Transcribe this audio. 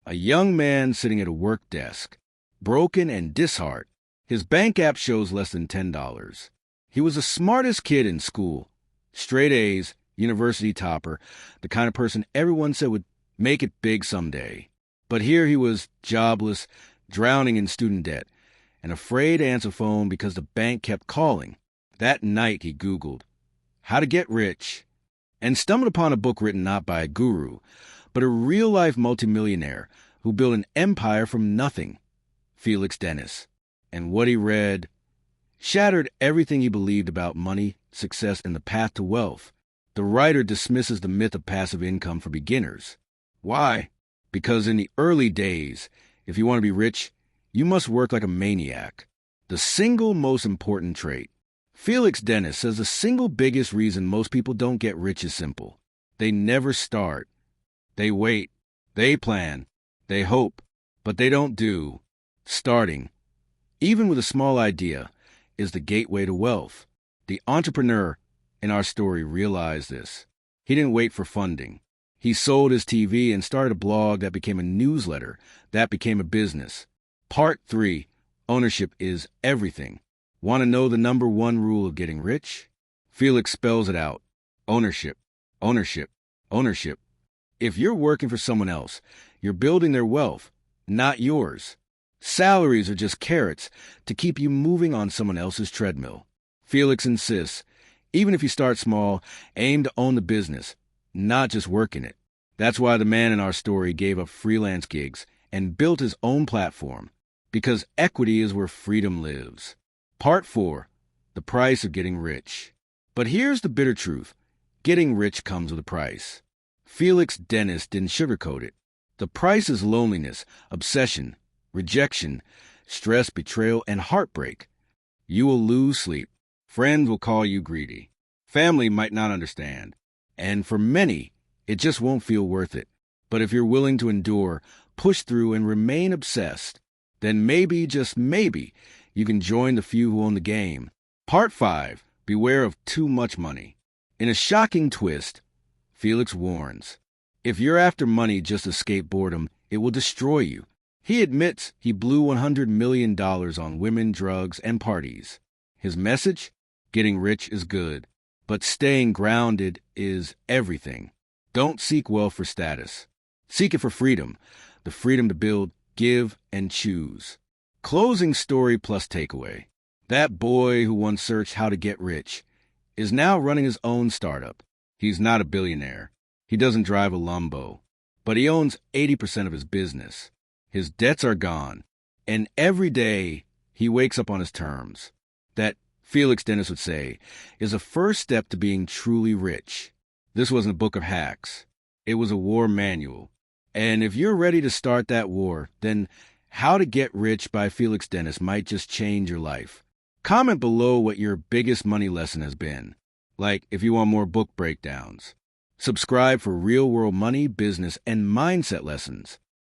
A young man sitting at a work desk, broken and disheartened. His bank app shows less than $10. He was the smartest kid in school, straight A's, university topper, the kind of person everyone said would make it big someday. But here he was, jobless, drowning in student debt, and afraid to answer phone because the bank kept calling. That night he Googled, "How to Get Rich," and stumbled upon a book written not by a guru, but a real-life multimillionaire who built an empire from nothing, Felix Dennis. And what he read shattered everything he believed about money, success, and the path to wealth. The writer dismisses the myth of passive income for beginners. Why? Because in the early days, if you want to be rich, you must work like a maniac. The single most important trait. Felix Dennis says the single biggest reason most people don't get rich is simple. They never start. They wait. They plan. They hope. But they don't do. Starting, even with a small idea, is the gateway to wealth. The entrepreneur in our story realized this. He didn't wait for funding. He sold his TV and started a blog that became a newsletter, that became a business. Part 3, ownership is everything. Want to know the number one rule of getting rich? Felix spells it out. Ownership, ownership, ownership. If you're working for someone else, you're building their wealth, not yours. Salaries are just carrots to keep you moving on someone else's treadmill. Felix insists, even if you start small, aim to own the business, not just work in it. That's why the man in our story gave up freelance gigs and built his own platform, because equity is where freedom lives. Part 4, the price of getting rich. But here's the bitter truth. Getting rich comes with a price. Felix Dennis didn't sugarcoat it. The price is loneliness, obsession, rejection, stress, betrayal, and heartbreak. You will lose sleep. Friends will call you greedy. Family might not understand. And for many, it just won't feel worth it. But if you're willing to endure, push through, and remain obsessed, then maybe, just maybe, you can join the few who own the game. Part 5, beware of too much money. In a shocking twist, Felix warns, if you're after money just to escape boredom, it will destroy you. He admits he blew $100 million on women, drugs, and parties. His message? Getting rich is good, but staying grounded is everything. Don't seek wealth for status. Seek it for freedom, the freedom to build, give, and choose. Closing story plus takeaway. That boy who once searched how to get rich is now running his own startup. He's not a billionaire. He doesn't drive a Lambo, but he owns 80% of his business. His debts are gone, and every day he wakes up on his terms. That, Felix Dennis would say, is a first step to being truly rich. This wasn't a book of hacks. It was a war manual. And if you're ready to start that war, then How to Get Rich by Felix Dennis might just change your life. Comment below what your biggest money lesson has been, like if you want more book breakdowns. Subscribe for real-world money, business, and mindset lessons.